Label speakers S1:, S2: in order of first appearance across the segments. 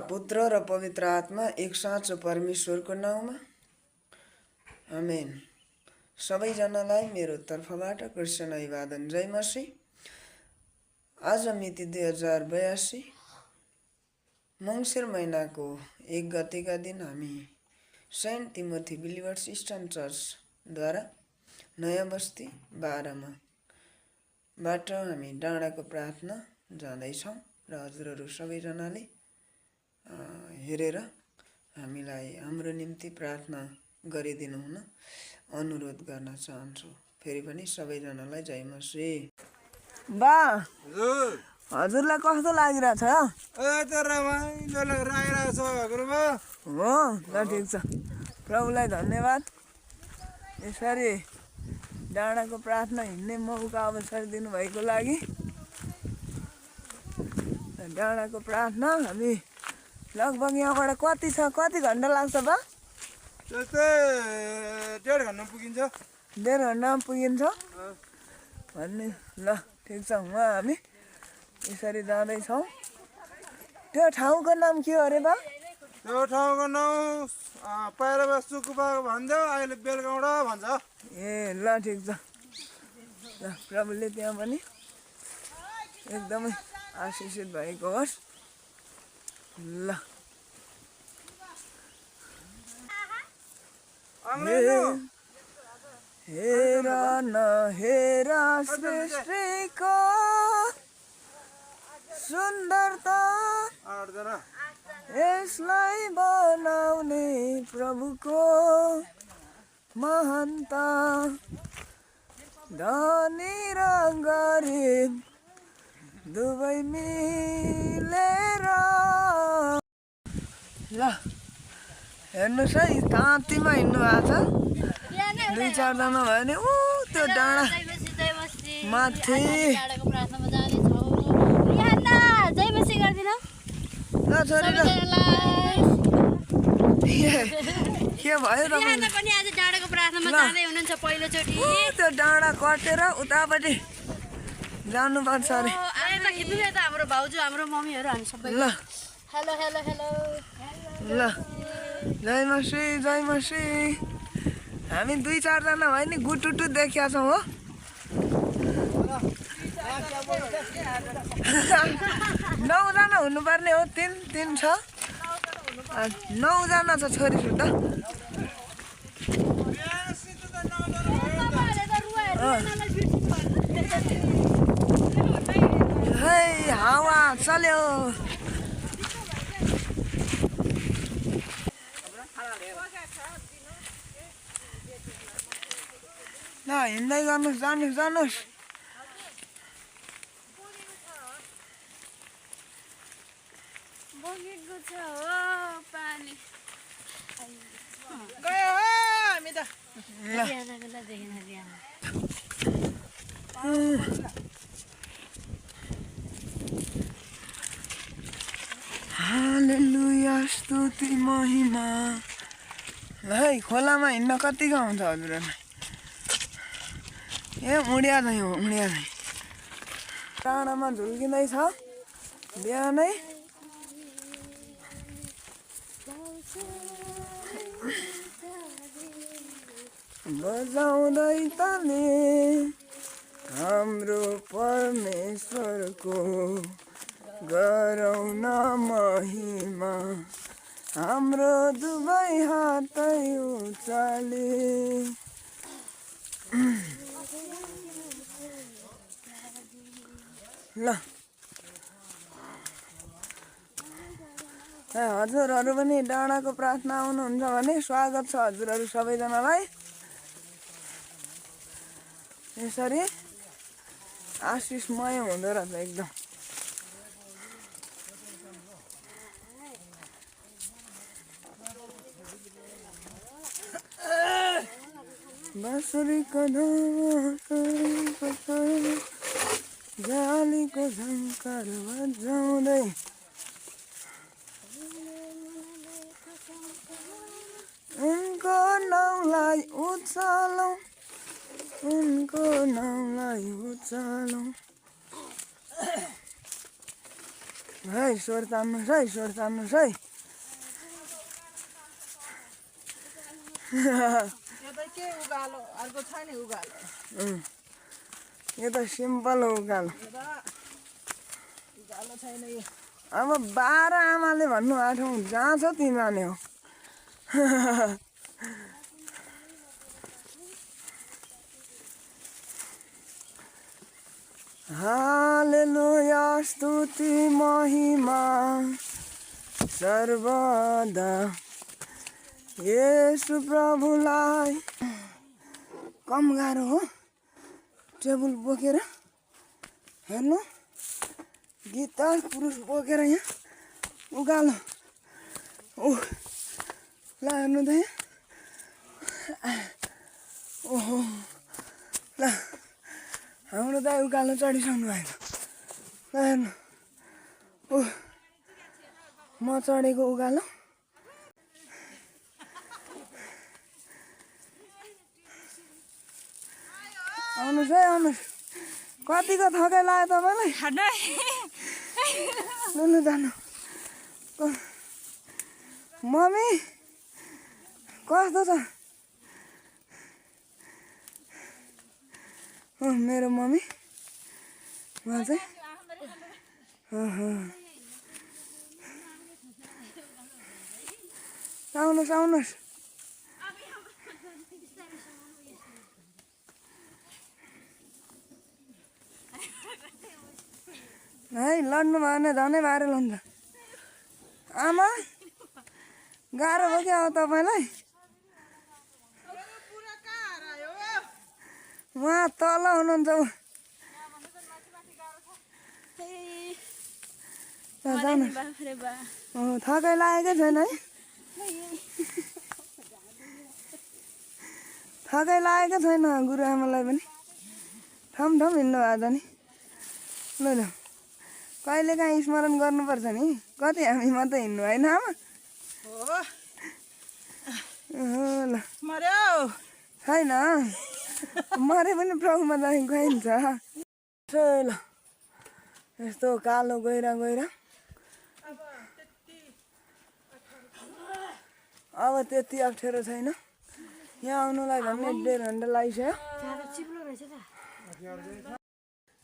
S1: पुत्र र पवित्र आत्मा एक साँचो परमेश्वरको नाउँमा आमेन। सबैजनालाई मेरो तर्फबाट कृष्ण अभिवादन। जय मसी। आज मिति 2082 मङ्सिर महिनाको 1 गतेका दिन हामी सेन्ट तिमोथी बिलिभर्स इस्टर्न चर्चद्वारा नयाँ बस्ती 12 बाट हामी डाँडाको प्रार्थना जाँदैछौँ र हजुरहरू सबैजनाले हेरेर हामीलाई हाम्रो निम्ति प्रार्थना गरिदिनु हुन अनुरोध गर्न चाहन्छु। फेरि पनि सबैजनालाई जय मसी। बा हजुरलाई कस्तो लागिरहेछ? हो ल ठिक छ। प्रभुलाई धन्यवाद यसरी डाँडाको प्रार्थना हिँड्ने मौका अवसर दिनुभएको लागि। डाँडाको प्रार्थना हामी लगभग यहाँबाट कति घन्टा लाग्छ बा?
S2: त्यस्तै 1.5 घन्टा पुगिन्छ।
S1: 1.5 घन्टामा पुगिन्छ भन्ने। ल ठिक छ। उहाँ हामी यसरी जाँदैछौँ। त्यो ठाउँको नाम के हो अरे बा?
S2: त्यो ठाउँको नाउँ पहिला सुकुपा भन्छ, अहिले बेलगाउँडा भन्छ।
S1: ए ल ठिक छ। ल प्रभुले त्यहाँ पनि एकदमै आशिषित भएको होस्। ल हेर न हेर सृष्टिको सुन्दरता, यसलाई बनाउने प्रभुको महानता। धनी र गरिब दुवै मिलेर। ल हेर्नुहोस् है, ताँतीमा हिँड्नु भएको छ 2-4 जना भयो भने त्यो डाँडा माथि। ल छोरी ल के भयो त्यो डाँडा कटेर उतापट्टि जानुपर्छ अरे।
S3: हाम्रो भाउजू हाम्रो मम्मीहरू हामी सबै।
S1: ल
S3: हेलो हेलो हेलो।
S1: ल जय मसी जय मसी। हामी 2-4 जना भयो नि गुटुटु देखिया छौँ हो। 9 जना हुनुपर्ने हो। 3 छ 9 जना छ छोरी सुद्धा। है हावा चल्यो। ल हिँड्दै गर्नुहोस्, जानुहोस्।
S3: बगेको छ हो पानी।
S2: गयो हामी त।
S1: हालेलुया स्तुति महिमा। ल है खोलामा हिँड्न कतिको हुन्छ हजुरहरूलाई? ए उडिया नै हो, उडिया नै। डाँडामा झुल्किँदैछ बिहानै। बजाउँदै ताले हाम्रो परमेश्वरको गरौँ न महिमा। हाम्रो दुवै हातै उचाले। ल हजुरहरू पनि डाँडाको प्रार्थना आउनुहुन्छ भने स्वागत छ हजुरहरू सबैजनालाई। यसरी आशिषमय हुँदो रहेछ एकदम। बाँसुरीको जालीको झङ्कार बजाउँदै उनको नाउँलाई उचालौँ, उनको नाउँलाई उचालौँ। है स्वर तान्नुहोस् है स्वर तान्नुहोस् है यो त सिम्पल हो उकालो अब 12 आमाले भन्नु आँटो जहाँ छ त्यही माने हो हालेलुया स्तुति महिमा सर्वदा येशू प्रभुलाई कम गाह्रो हो टेबल बोकेर हेर्नु गिटार पुरुष बोकेर यहाँ उकालो ल हेर्नु त ओहो ल हाम्रो दाइ उकालो चढिसक्नु भएको ल हेर्नु म चढेको उकालो आउनुहोस् है आउनुहोस् कतिको थकाइ लाग्यो तपाईँलाई लु जानु मम्मी कस्तो छ मेरो मम्मी उहाँ चाहिँ आउनुहोस् आउनुहोस् है लड्नु भयो भने झनै बाह्र लन्छ आमा गाह्रो भयो क्या हो तपाईँलाई उहाँ तल हुनुहुन्छ थकाइ लागेकै छैन है थकाइ लागेकै छैन गुरुआमालाई पनि ठम ठम हिँड्नु भएको छ नि ल ल कहिले काहीँ स्मरण गर्नुपर्छ नि कति हामी मात्रै हिँड्नु होइन आमा ल छैन मरे पनि प्रभुमा जाने गइन्छ ल यस्तो कालो गहिरा गहिरा अब त्यति अप्ठ्यारो छैन यहाँ आउनुलाई झन्डै 1.5 घन्टा लागिसक्यो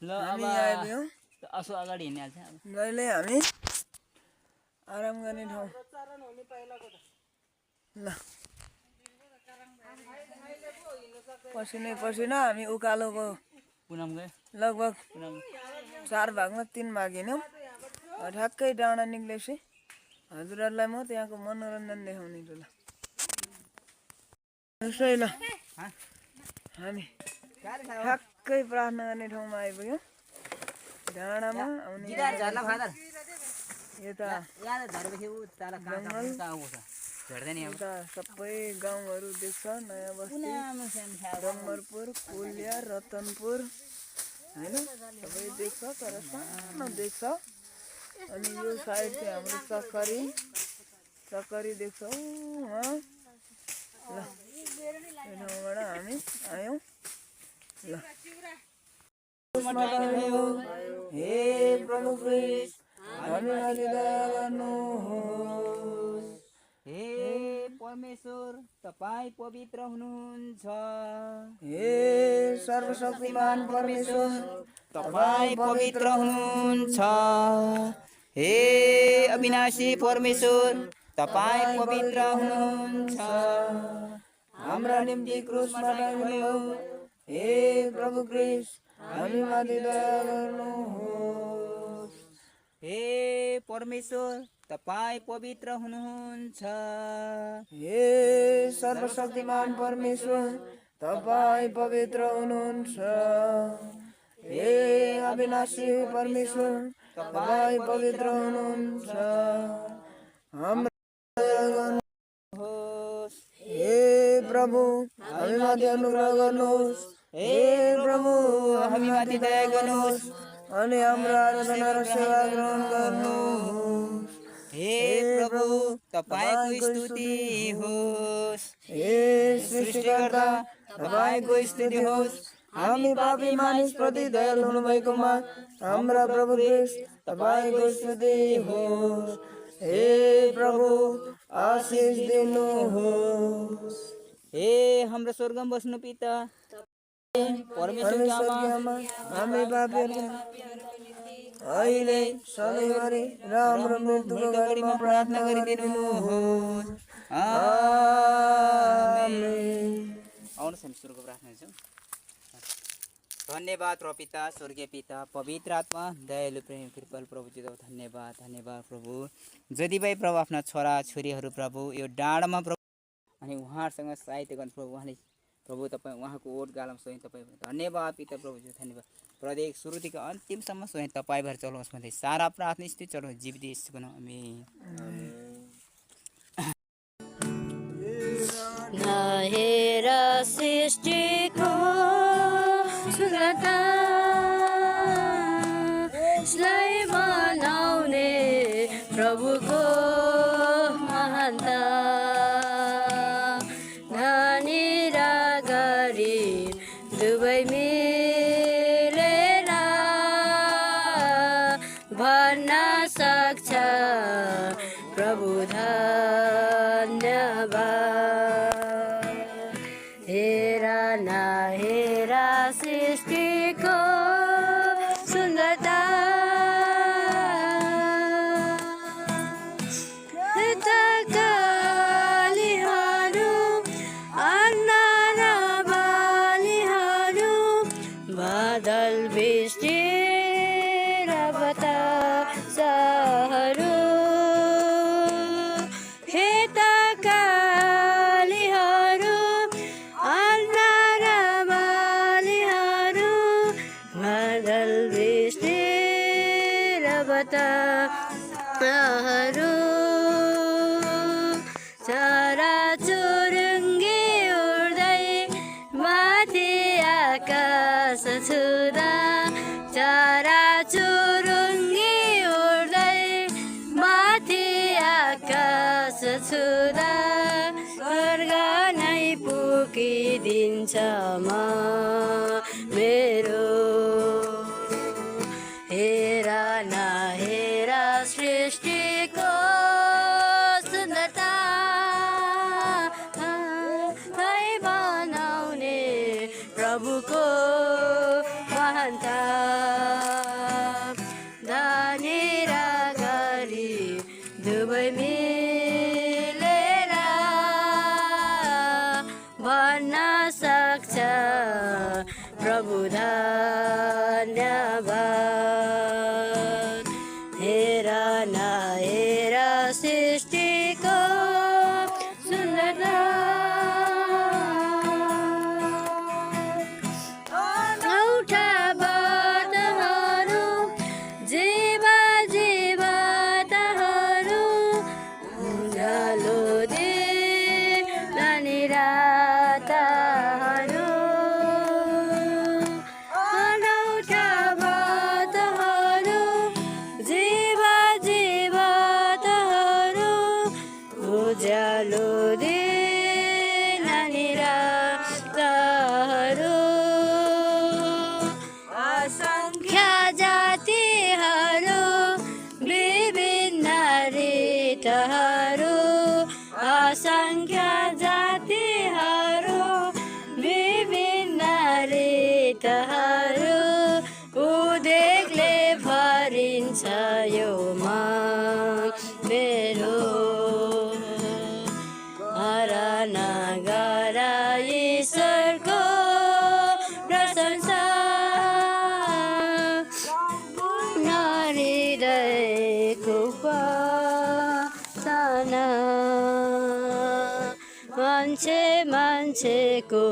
S1: हामी आइपुग्यौँ
S4: असो अगाडि हिँडिहाल्छ
S1: जहिले हामी आराम गर्ने ठाउँ ल पसिनै पसिना हामी उकालोको लगभग 4 भागमा 3 भाग हिँड्यौँ ठ्याक्कै डाँडा निक्लेपछि हजुरहरूलाई म त्यहाँको मनोरञ्जन देखाउने छु ल हामी ठ्याक्कै प्रार्थना गर्ने ठाउँमा आइपुग्यौँ डाँडामा आउने यता यता सबै गाउँहरू देख्छ नयाँ बस्ती डम्बरपुर कोलिया रतनपुर होइन सबै देख्छ तर सानो देख्छ अनि यो साइड चाहिँ हाम्रो चक्करी देख्छ उहाँ ल यो ठाउँबाट हामी आयौँ ल हे प्रभु क्रिस्ट हामीमाथि दया गर्नुहोस्
S4: हे परमेश्वर तपाईँ पवित्र हुनुहुन्छ
S1: हे सर्वशक्तिमान परमेश्वर
S4: तपाईँ पवित्र हुनुहुन्छ हे अविनाशी परमेश्वर तपाईँ पवित्र हुनुहुन्छ
S1: हाम्रा निम्ति क्रुसमा टाँगिनुभयो हे प्रभु क्रिस्ट हामीमाथि दया गर्नुहोस्
S4: हे परमेश्वर तपाईँ पवित्र हुनुहुन्छ
S1: हे सर्वशक्तिमान परमेश्वर तपाईँ पवित्र हुनुहुन्छ हे अविनाशी परमेश्वर तपाईँ पवित्र हुनुहुन्छ हे प्रभु हामीमाथि अनुग्रह गर्नुहोस्
S4: हे प्रभु हामीमाथि दया गर्नुहोस्
S1: अनि हाम्रो आराधना र सेवा ग्रहण गर्नुहोस्
S4: हे प्रभु तपाईको स्तुति होस्
S1: हे सृष्टिकर्ता
S4: तपाईको स्तुति होस् हामी पापी मानिसप्रति दयालु हुनुभएकोमा हाम्रा प्रभु ख्रीष्ट तपाईँको स्तुति होस्। हे प्रभु आशिष दिनुहोस्।
S5: हे हाम्रो स्वर्गमा बस्नु पिता परमेश्वरकी आमा
S4: हामी पापीहरू अहिले सधैँभरि र हाम्रो मृत्युको घडीमा प्रार्थना गरिदिनुहोस्। आमेन।
S5: आउनुहोस् हामी सुरुको प्रार्थना गर्छौँ। धन्यवाद र पिता स्वर्गीय पिता पवित्र आत्मा दयालु प्रेम कृपाल प्रभु जी धन्यवाद धन्यवाद प्रभु। जति पनि प्रभु आफ्ना छोरा छोरीहरू प्रभु यो डाँडामा प्रभु अनि उहाँहरूसँग सहायता गर्नु प्रभु। उहाँले प्रभु तपाईँ उहाँको ओट गालामा स्वयं तपाईँ धन्यवाद पिता प्रभुजी धन्यवाद। प्रत्येक सुरुदेखि अन्तिमसम्म स्वयं तपाईँ भएर चलाउनुहोस् भन्दै सारा प्रार्थना स्थिति चढाउँ जीवित यीशुको नाम आमेन।
S3: नहेर सृष्टिको सुन्दरता यसलाई मनाउने प्रभुको महानता धनी र गरिब दुवै मिलेर भन्न सक्छ प्रभु धन्यवाद। हेर न हेर सृष्टिको सुन्दरता कालीहरू अन्न र बालीहरू बादल बृष्टि र बतासहरू कालीहरू अन्न र बालीहरू बादल बृष्टि र बतासहरू चराचुरुङ्गी उड्दै माथि आकाश छुँदा चराचुरुङ्गी उड्दै माथि आकाश छुँदा स्वर्ग नै पुगिदिन्छ म मेरो। हेर न हेर सृष्टिको सुन्दरता बनाउने प्रभुको महानता धनी र गरिब दुवै मिलेर भन्न सक्छ प्रभु धन्यवाद। हेर न हेर सृष्टिको सुन्दरता औठा बाटहरू जीवतहरू उज्यालो दिन अनि रातहरू अनौठा बाटहरू जीवतहरू उज्यालो दिन अनि रातहरू असङ्ख्य जातिहरू विभिन्न रीतहरू असङ्ख्य जातिहरू विभिन्न रीतहरू उदेकले भरिन्छ यो मन मेरो। हरण गर ईश्वरको प्रशंसा हृदयको उपासना मान्छेको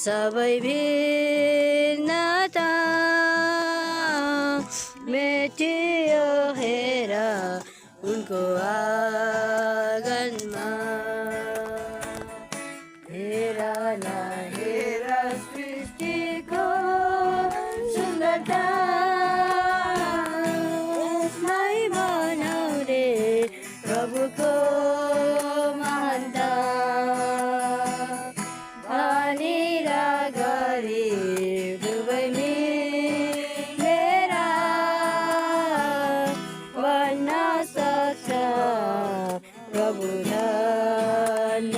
S3: सबै भिन्नता मेटियो हेर उनको आँगनमा। हेर न हेर सृष्टिको सुन्दरता यसलाई बनाउने प्रभुको महानता धनी र गरिब प्रभु धन्यवाद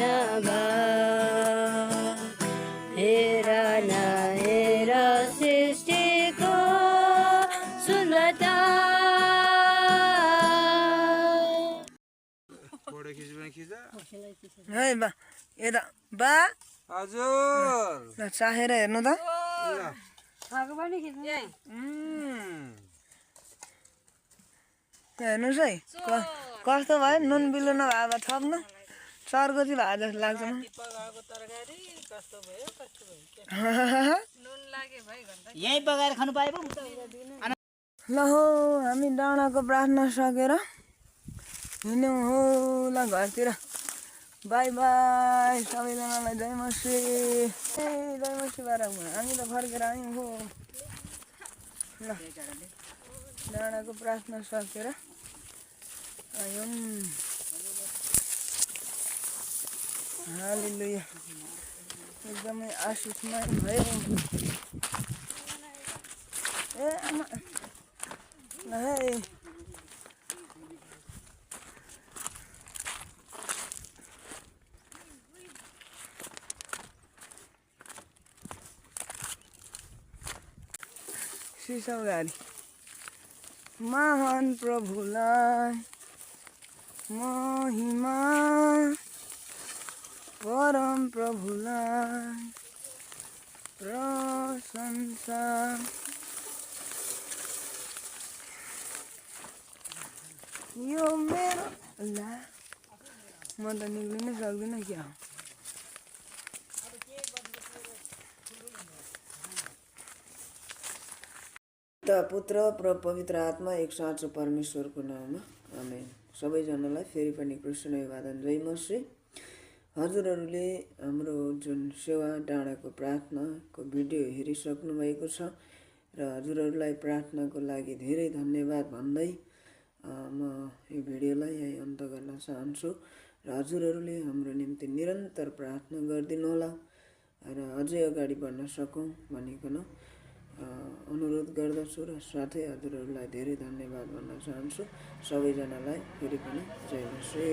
S3: हेर न हेर सृष्टिको सुन्दरता
S2: फोटो खिच्ने खिचा
S1: है बा यता बा
S2: हजुर
S1: ल चाखेर हेर्नु त हेर्नुहोस् है कस्तो भयो नुन बिलो नभए अब थप्नु चर्को चाहिँ भए जस्तो लाग्छ म
S5: यहीँ पकाएर खानु पाए पो
S1: ल हो हामी डाँडाको प्रार्थना सकेर हिँड्यौँ हो ल घरतिर बाई बाई सबैजनालाई जय मसी जय मसी बार हामी त फर्केर आयौँ हो ल डाँडाको प्रार्थना सकेर आयौँ हालेलुया एकदमै आशिषमय भयो ए आमा ल है सिसौगारी महान प्रभुलाई महिमा परम प्रभुलाई प्रशंसा यो मेरो ला म त निक्लिनै सक्दिनँ क्या हो पुत्र पवित्र आत्मा एक साँचो परमेश्वरको नाममा आमेन। सबैजनालाई फेरि पनि कृष्ण अभिवादन जय मसी। हजुरहरूले हाम्रो जुन सेवा डाँडाको प्रार्थनाको भिडियो हेरिसक्नु भएको छ र हजुरहरूलाई प्रार्थनाको लागि धेरै धन्यवाद भन्दै म यो भिडियोलाई यही अन्त गर्न चाहन्छु र हजुरहरूले हाम्रो निम्ति निरन्तर प्रार्थना गरिदिनुहोला र अझै अगाडि बढ्न सकौँ भनिकन अनुरोध गर्दछु र साथै हजुरहरूलाई धेरै धन्यवाद भन्न चाहन्छु। सबैजनालाई फेरि पनि जय मसी।